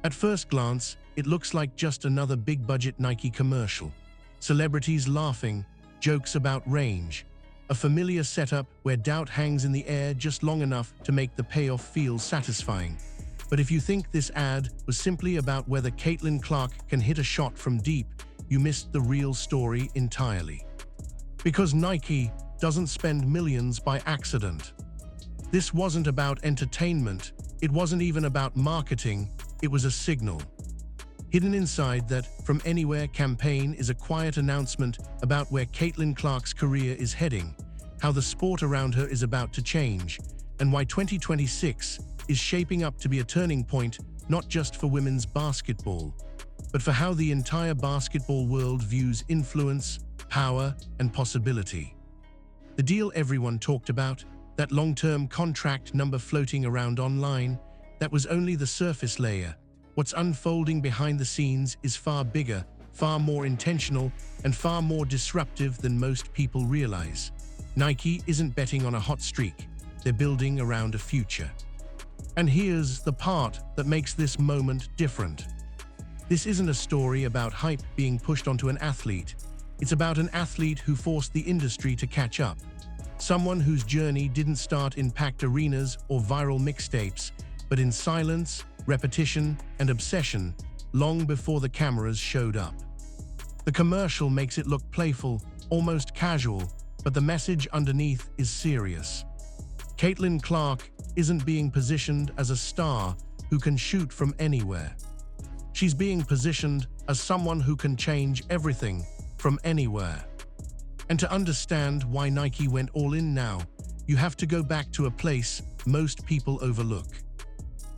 At first glance, it looks like just another big-budget Nike commercial. Celebrities laughing, jokes about range. A familiar setup where doubt hangs in the air just long enough to make the payoff feel satisfying. But if you think this ad was simply about whether Caitlin Clark can hit a shot from deep, you missed the real story entirely. Because Nike doesn't spend millions by accident. This wasn't about entertainment, it wasn't even about marketing, it was a signal. Hidden inside that From Anywhere campaign is a quiet announcement about where Caitlin Clark's career is heading, how the sport around her is about to change, and why 2026 is shaping up to be a turning point not just for women's basketball, but for how the entire basketball world views influence, power, and possibility. The deal everyone talked about, that long-term contract number floating around online, that was only the surface layer. What's unfolding behind the scenes is far bigger, far more intentional, and far more disruptive than most people realize. Nike isn't betting on a hot streak, they're building around a future. And here's the part that makes this moment different. This isn't a story about hype being pushed onto an athlete. It's about an athlete who forced the industry to catch up. Someone whose journey didn't start in packed arenas or viral mixtapes, but in silence, repetition, and obsession, long before the cameras showed up. The commercial makes it look playful, almost casual, but the message underneath is serious. Caitlin Clark isn't being positioned as a star who can shoot from anywhere. She's being positioned as someone who can change everything from anywhere. And to understand why Nike went all in now, you have to go back to a place most people overlook.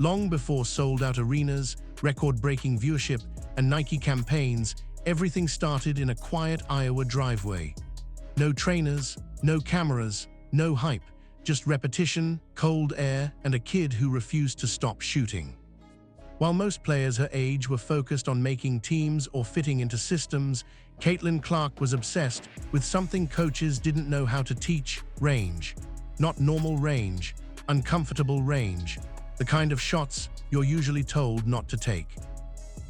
Long before sold-out arenas, record-breaking viewership, and Nike campaigns, everything started in a quiet Iowa driveway. No trainers, no cameras, no hype, just repetition, cold air, and a kid who refused to stop shooting. While most players her age were focused on making teams or fitting into systems, Caitlin Clark was obsessed with something coaches didn't know how to teach: range. Not normal range, uncomfortable range, the kind of shots you're usually told not to take.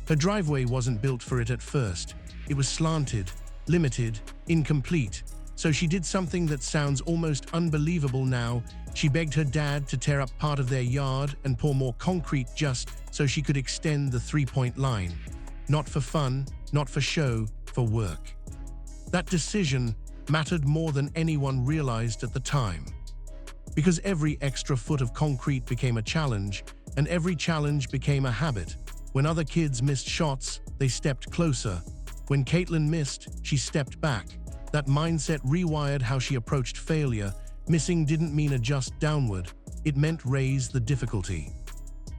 Her driveway wasn't built for it at first. It was slanted, limited, incomplete. So she did something that sounds almost unbelievable now. She begged her dad to tear up part of their yard and pour more concrete just so she could extend the three-point line. Not for fun, not for show, for work. That decision mattered more than anyone realized at the time. Because every extra foot of concrete became a challenge, and every challenge became a habit. When other kids missed shots, they stepped closer. When Caitlin missed, she stepped back. That mindset rewired how she approached failure. Missing didn't mean adjust downward, it meant raise the difficulty.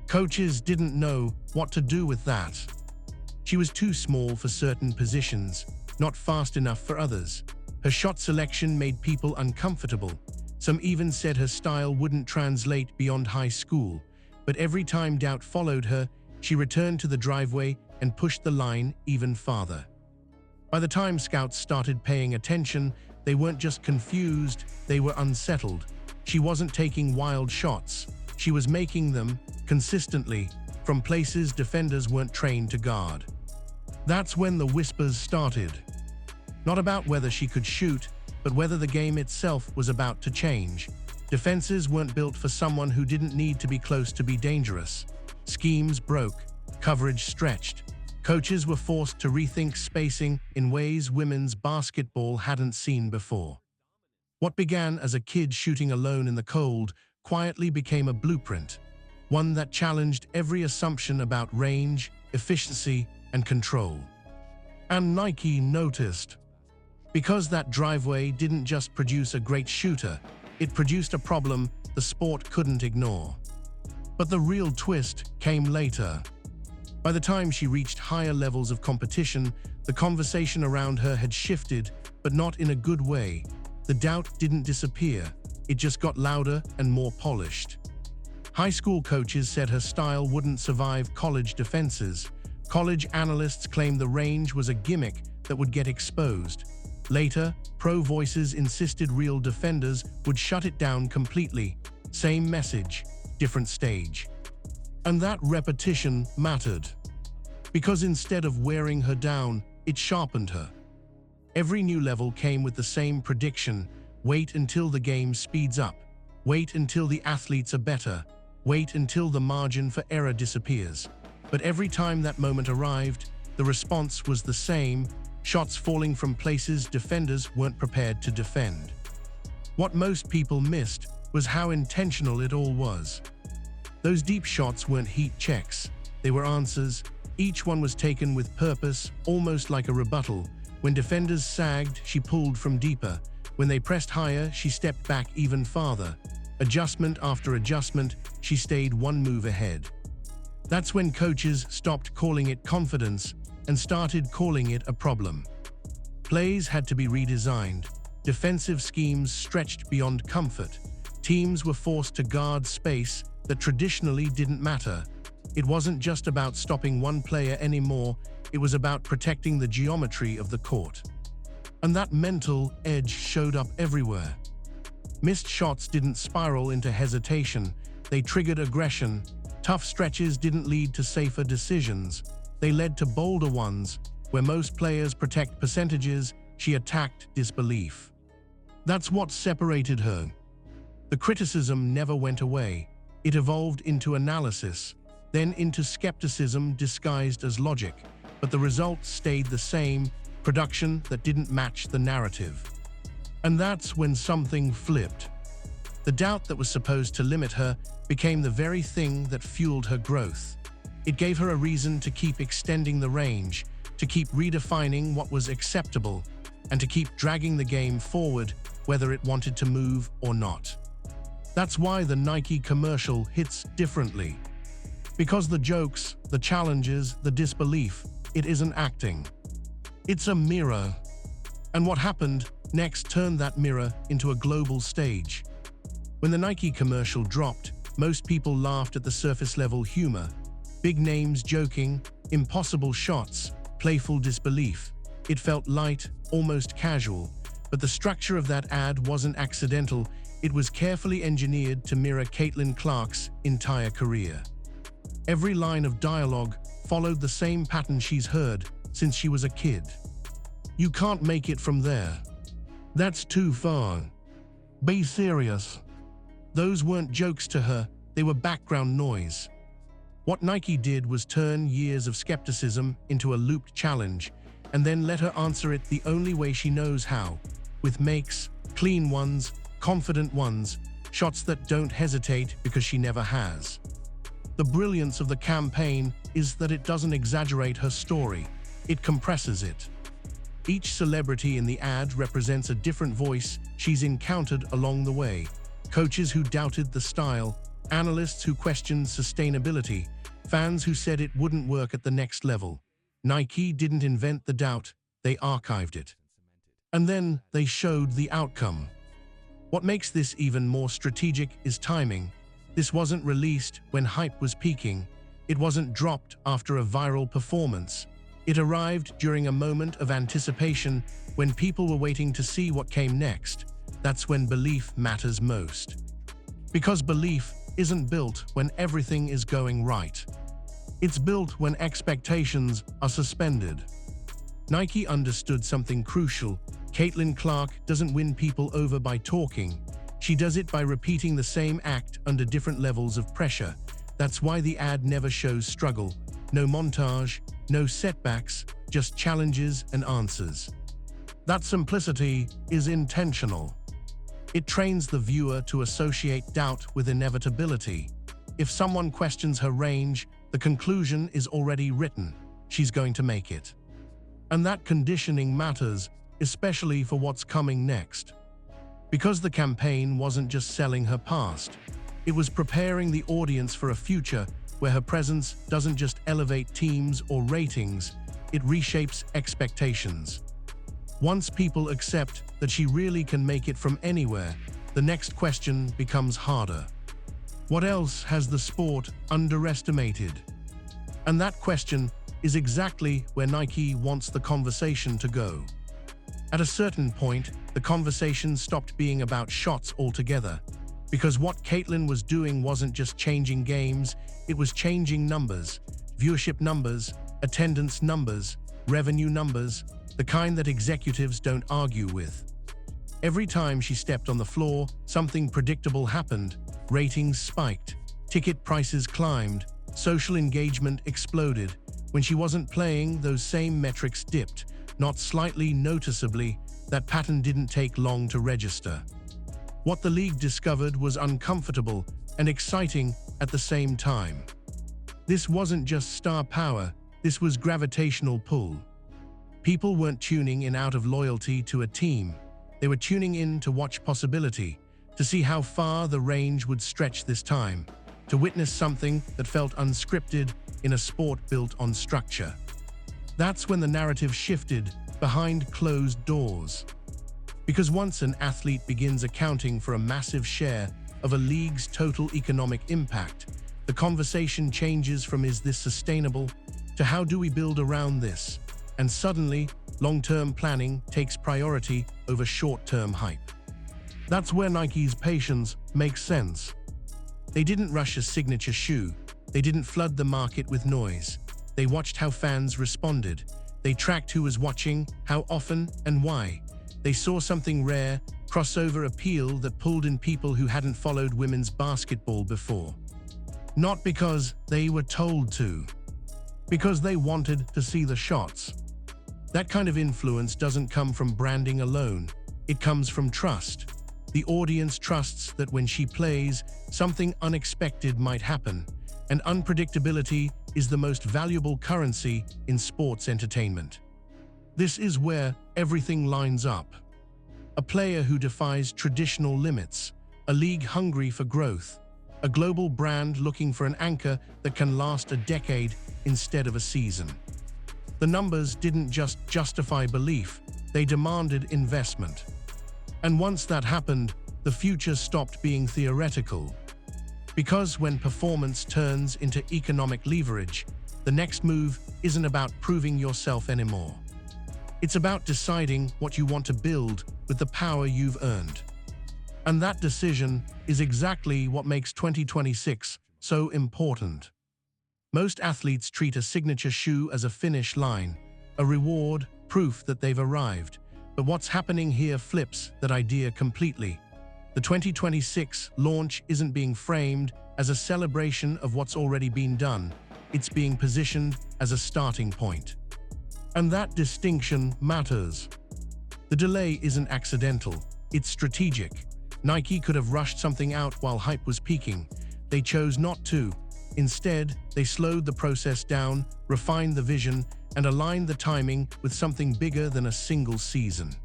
Coaches didn't know what to do with that. She was too small for certain positions, not fast enough for others. Her shot selection made people uncomfortable. Some even said her style wouldn't translate beyond high school. But every time doubt followed her, she returned to the driveway and pushed the line even farther. By the time scouts started paying attention, they weren't just confused, they were unsettled. She wasn't taking wild shots. She was making them, consistently, from places defenders weren't trained to guard. That's when the whispers started. Not about whether she could shoot, but whether the game itself was about to change. Defenses weren't built for someone who didn't need to be close to be dangerous. Schemes broke, coverage stretched. Coaches were forced to rethink spacing in ways women's basketball hadn't seen before. What began as a kid shooting alone in the cold quietly became a blueprint, one that challenged every assumption about range, efficiency, and control. And Nike noticed. Because that driveway didn't just produce a great shooter, it produced a problem the sport couldn't ignore. But the real twist came later. By the time she reached higher levels of competition, the conversation around her had shifted, but not in a good way. The doubt didn't disappear, it just got louder and more polished. High school coaches said her style wouldn't survive college defenses. College analysts claimed the range was a gimmick that would get exposed. Later, pro voices insisted real defenders would shut it down completely. Same message, different stage. And that repetition mattered. Because instead of wearing her down, it sharpened her. Every new level came with the same prediction: wait until the game speeds up, wait until the athletes are better, wait until the margin for error disappears. But every time that moment arrived, the response was the same: shots falling from places defenders weren't prepared to defend. What most people missed was how intentional it all was. Those deep shots weren't heat checks, they were answers. Each one was taken with purpose, almost like a rebuttal. When defenders sagged, she pulled from deeper. When they pressed higher, she stepped back even farther. Adjustment after adjustment, she stayed one move ahead. That's when coaches stopped calling it confidence and started calling it a problem. Plays had to be redesigned. Defensive schemes stretched beyond comfort. Teams were forced to guard space that traditionally didn't matter. It wasn't just about stopping one player anymore, it was about protecting the geometry of the court. And that mental edge showed up everywhere. Missed shots didn't spiral into hesitation, they triggered aggression. Tough stretches didn't lead to safer decisions, they led to bolder ones. Where most players protect percentages, she attacked disbelief. That's what separated her. The criticism never went away. It evolved into analysis, then into skepticism disguised as logic. But the result stayed the same: production that didn't match the narrative. And that's when something flipped. The doubt that was supposed to limit her became the very thing that fueled her growth. It gave her a reason to keep extending the range, to keep redefining what was acceptable, and to keep dragging the game forward, whether it wanted to move or not. That's why the Nike commercial hits differently. Because the jokes, the challenges, the disbelief, it isn't acting. It's a mirror. And what happened next turned that mirror into a global stage. When the Nike commercial dropped, most people laughed at the surface-level humor. Big names joking, impossible shots, playful disbelief. It felt light, almost casual. But the structure of that ad wasn't accidental. It was carefully engineered to mirror Caitlin Clark's entire career. Every line of dialogue followed the same pattern she's heard since she was a kid. You can't make it from there. That's too far. Be serious. Those weren't jokes to her, they were background noise. What Nike did was turn years of skepticism into a looped challenge, and then let her answer it the only way she knows how, with makes, clean ones, confident ones, shots that don't hesitate because she never has. The brilliance of the campaign is that it doesn't exaggerate her story, it compresses it. Each celebrity in the ad represents a different voice she's encountered along the way. Coaches who doubted the style, analysts who questioned sustainability, fans who said it wouldn't work at the next level. Nike didn't invent the doubt, they archived it. And then they showed the outcome. What makes this even more strategic is timing. This wasn't released when hype was peaking. It wasn't dropped after a viral performance. It arrived during a moment of anticipation when people were waiting to see what came next. That's when belief matters most. Because belief isn't built when everything is going right. It's built when expectations are suspended. Nike understood something crucial. Caitlin Clark doesn't win people over by talking. She does it by repeating the same act under different levels of pressure. That's why the ad never shows struggle. No montage, no setbacks, just challenges and answers. That simplicity is intentional. It trains the viewer to associate doubt with inevitability. If someone questions her range, the conclusion is already written. She's going to make it. And that conditioning matters, especially for what's coming next. Because the campaign wasn't just selling her past, it was preparing the audience for a future where her presence doesn't just elevate teams or ratings, it reshapes expectations. Once people accept that she really can make it from anywhere, the next question becomes harder. What else has the sport underestimated? And that question is exactly where Nike wants the conversation to go. At a certain point, the conversation stopped being about shots altogether. Because what Caitlin was doing wasn't just changing games, it was changing numbers, viewership numbers, attendance numbers, revenue numbers, the kind that executives don't argue with. Every time she stepped on the floor, something predictable happened. Ratings spiked, ticket prices climbed, social engagement exploded. When she wasn't playing, those same metrics dipped, not slightly, noticeably. That pattern didn't take long to register. What the league discovered was uncomfortable and exciting at the same time. This wasn't just star power, this was gravitational pull. People weren't tuning in out of loyalty to a team. They were tuning in to watch possibility, to see how far the range would stretch this time, to witness something that felt unscripted in a sport built on structure. That's when the narrative shifted behind closed doors. Because once an athlete begins accounting for a massive share of a league's total economic impact, the conversation changes from "is this sustainable?" to "how do we build around this?" And suddenly, long-term planning takes priority over short-term hype. That's where Nike's patience makes sense. They didn't rush a signature shoe. They didn't flood the market with noise. They watched how fans responded. They tracked who was watching, how often, and why. They saw something rare, crossover appeal that pulled in people who hadn't followed women's basketball before. Not because they were told to, because they wanted to see the shots. That kind of influence doesn't come from branding alone. It comes from trust. The audience trusts that when she plays, something unexpected might happen, and unpredictability is the most valuable currency in sports entertainment. This is where everything lines up. A player who defies traditional limits, a league hungry for growth, a global brand looking for an anchor that can last a decade instead of a season. The numbers didn't just justify belief, they demanded investment. And once that happened, the future stopped being theoretical. Because when performance turns into economic leverage, the next move isn't about proving yourself anymore. It's about deciding what you want to build with the power you've earned. And that decision is exactly what makes 2026 so important. Most athletes treat a signature shoe as a finish line, a reward, proof that they've arrived. But what's happening here flips that idea completely. The 2026 launch isn't being framed as a celebration of what's already been done. It's being positioned as a starting point. And that distinction matters. The delay isn't accidental, it's strategic. Nike could have rushed something out while hype was peaking. They chose not to. Instead, they slowed the process down, refined the vision, and aligned the timing with something bigger than a single season.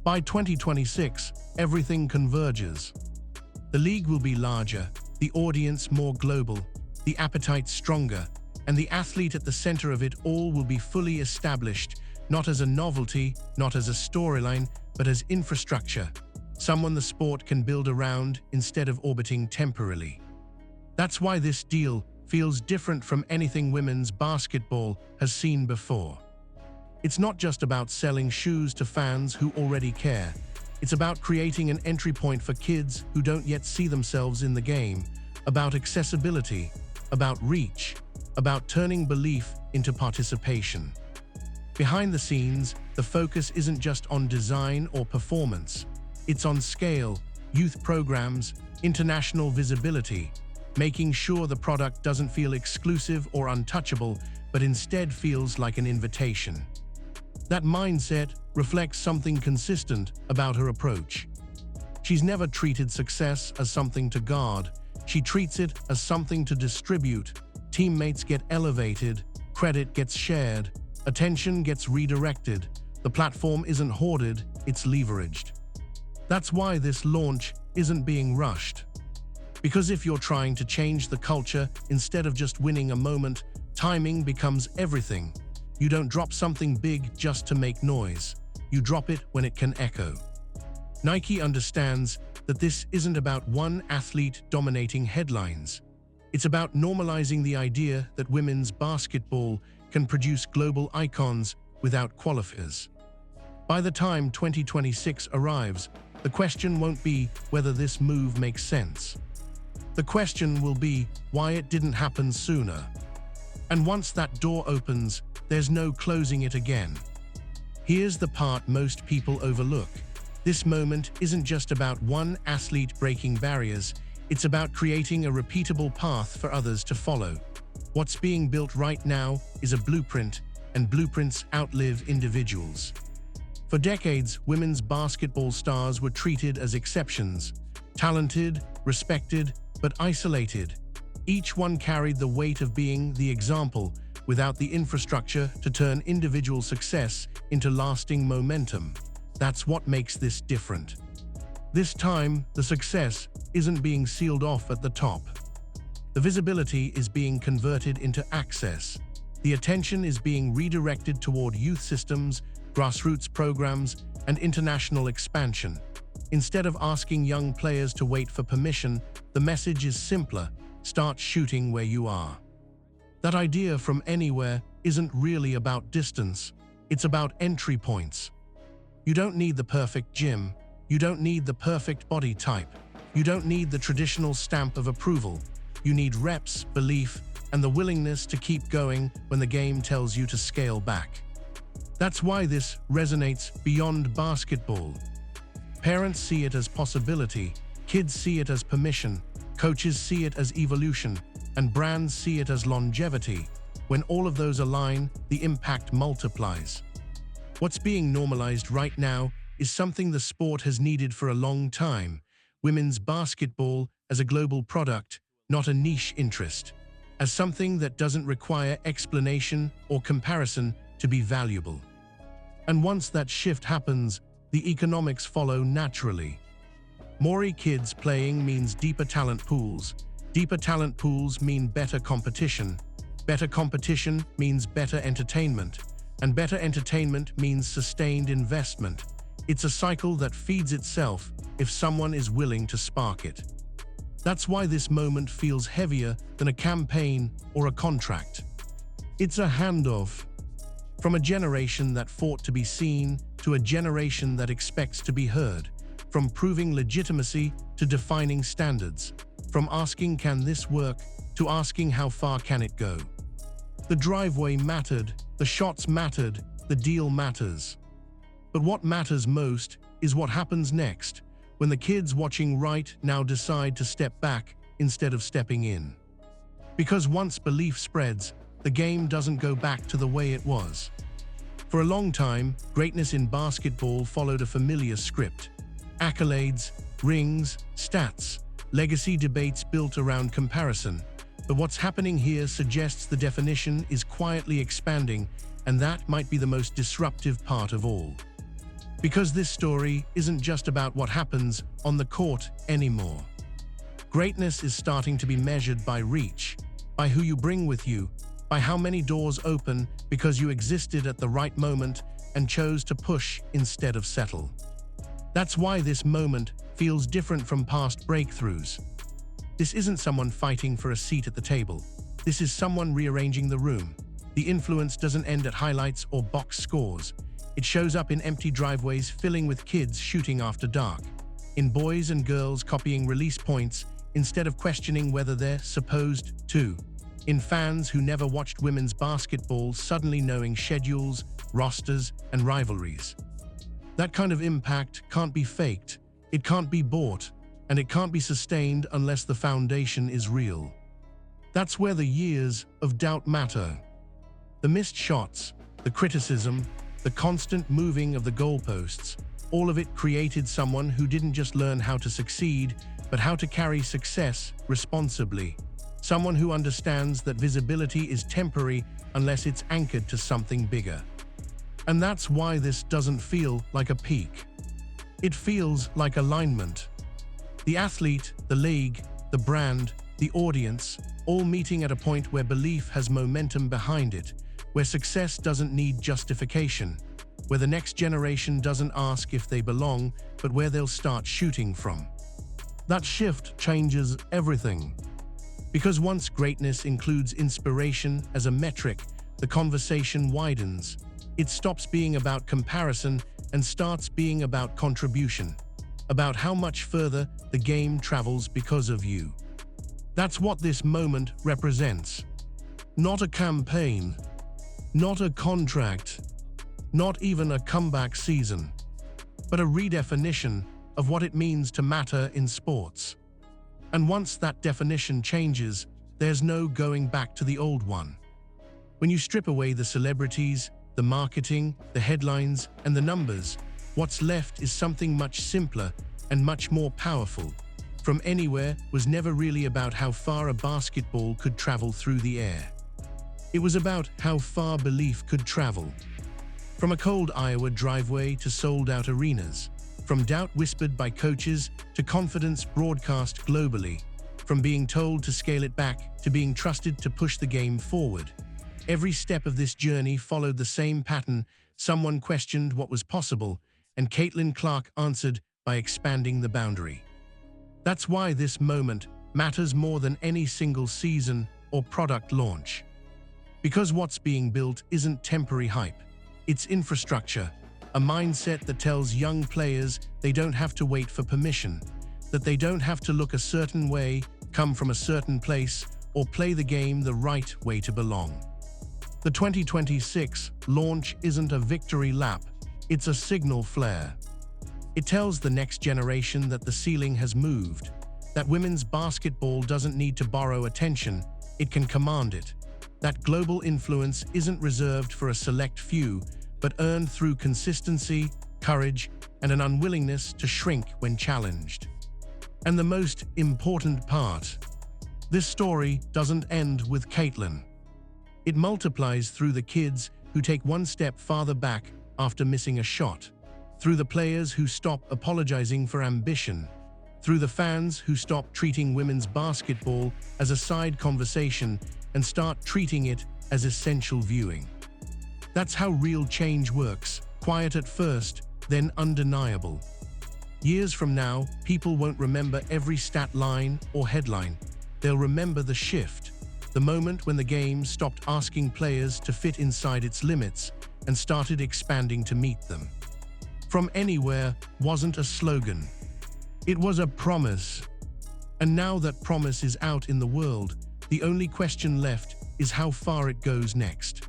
By 2026, everything converges. The league will be larger, the audience more global, the appetite stronger, and the athlete at the center of it all will be fully established, not as a novelty, not as a storyline, but as infrastructure, someone the sport can build around instead of orbiting temporarily. That's why this deal feels different from anything women's basketball has seen before. It's not just about selling shoes to fans who already care. It's about creating an entry point for kids who don't yet see themselves in the game, about accessibility, about reach, about turning belief into participation. Behind the scenes, the focus isn't just on design or performance. It's on scale, youth programs, international visibility, making sure the product doesn't feel exclusive or untouchable, but instead feels like an invitation. That mindset reflects something consistent about her approach. She's never treated success as something to guard. She treats it as something to distribute. Teammates get elevated, credit gets shared, attention gets redirected. The platform isn't hoarded, it's leveraged. That's why this launch isn't being rushed. Because if you're trying to change the culture instead of just winning a moment, timing becomes everything. You don't drop something big just to make noise. You drop it when it can echo. Nike understands that this isn't about one athlete dominating headlines. It's about normalizing the idea that women's basketball can produce global icons without qualifiers. By the time 2026 arrives, The question won't be whether this move makes sense. The question will be why it didn't happen sooner. And once that door opens, there's no closing it again. Here's the part most people overlook. This moment isn't just about one athlete breaking barriers, it's about creating a repeatable path for others to follow. What's being built right now is a blueprint, and blueprints outlive individuals. For decades, women's basketball stars were treated as exceptions, talented, respected, but isolated. Each one carried the weight of being the example, without the infrastructure to turn individual success into lasting momentum. That's what makes this different. This time, the success isn't being sealed off at the top. The visibility is being converted into access. The attention is being redirected toward youth systems, grassroots programs, and international expansion. Instead of asking young players to wait for permission, the message is simpler: start shooting where you are. That idea from anywhere isn't really about distance, it's about entry points. You don't need the perfect gym, you don't need the perfect body type, you don't need the traditional stamp of approval. You need reps, belief, and the willingness to keep going when the game tells you to scale back. That's why this resonates beyond basketball. Parents see it as possibility, kids see it as permission, coaches see it as evolution, and brands see it as longevity. When all of those align, the impact multiplies. What's being normalized right now is something the sport has needed for a long time: women's basketball as a global product, not a niche interest, as something that doesn't require explanation or comparison to be valuable. And once that shift happens, the economics follow naturally. More kids playing means deeper talent pools. Deeper talent pools mean better competition. Better competition means better entertainment. And better entertainment means sustained investment. It's a cycle that feeds itself if someone is willing to spark it. That's why this moment feels heavier than a campaign or a contract. It's a handoff. From a generation that fought to be seen to a generation that expects to be heard. From proving legitimacy to defining standards. From asking "can this work?" to asking "how far can it go?" The driveway mattered, the shots mattered, the deal matters. But what matters most is what happens next, when the kids watching right now decide to step back instead of stepping in. Because once belief spreads, the game doesn't go back to the way it was. For a long time, greatness in basketball followed a familiar script. Accolades, rings, stats, legacy debates built around comparison. But what's happening here suggests the definition is quietly expanding, and that might be the most disruptive part of all. Because this story isn't just about what happens on the court anymore. Greatness is starting to be measured by reach, by who you bring with you, by how many doors open because you existed at the right moment and chose to push instead of settle. That's why this moment feels different from past breakthroughs. This isn't someone fighting for a seat at the table. This is someone rearranging the room. The influence doesn't end at highlights or box scores. It shows up in empty driveways filling with kids shooting after dark, in boys and girls copying release points instead of questioning whether they're supposed to, in fans who never watched women's basketball suddenly knowing schedules, rosters, and rivalries. That kind of impact can't be faked, it can't be bought, and it can't be sustained unless the foundation is real. That's where the years of doubt matter. The missed shots, the criticism, the constant moving of the goalposts, all of it created someone who didn't just learn how to succeed, but how to carry success responsibly. Someone who understands that visibility is temporary unless it's anchored to something bigger. And that's why this doesn't feel like a peak. It feels like alignment. The athlete, the league, the brand, the audience, all meeting at a point where belief has momentum behind it, where success doesn't need justification, where the next generation doesn't ask if they belong, but where they'll start shooting from. That shift changes everything. Because once greatness includes inspiration as a metric, the conversation widens. It stops being about comparison and starts being about contribution. about how much further the game travels because of you. That's what this moment represents. Not a campaign, not a contract, not even a comeback season, but a redefinition of what it means to matter in sports. And once that definition changes, there's no going back to the old one. When you strip away the celebrities, the marketing, the headlines, and the numbers, what's left is something much simpler and much more powerful. From Anywhere was never really about how far a basketball could travel through the air. It was about how far belief could travel. From a cold Iowa driveway to sold-out arenas, from doubt whispered by coaches to confidence broadcast globally, from being told to scale it back to being trusted to push the game forward. Every step of this journey followed the same pattern. Someone questioned what was possible, and Caitlin Clark answered by expanding the boundary. That's why this moment matters more than any single season or product launch. Because what's being built isn't temporary hype, it's infrastructure, a mindset that tells young players they don't have to wait for permission, that they don't have to look a certain way, come from a certain place, or play the game the right way to belong. The 2026 launch isn't a victory lap, it's a signal flare. It tells the next generation that the ceiling has moved, that women's basketball doesn't need to borrow attention, it can command it. That global influence isn't reserved for a select few, but earned through consistency, courage, and an unwillingness to shrink when challenged. And the most important part, this story doesn't end with Caitlin. It multiplies through the kids who take one step farther back after missing a shot, through the players who stop apologizing for ambition, through the fans who stop treating women's basketball as a side conversation and start treating it as essential viewing. That's how real change works, quiet at first, then undeniable. Years from now, people won't remember every stat line or headline. They'll remember the shift, the moment when the game stopped asking players to fit inside its limits and started expanding to meet them. From Anywhere wasn't a slogan. It was a promise. And now that promise is out in the world, the only question left is how far it goes next.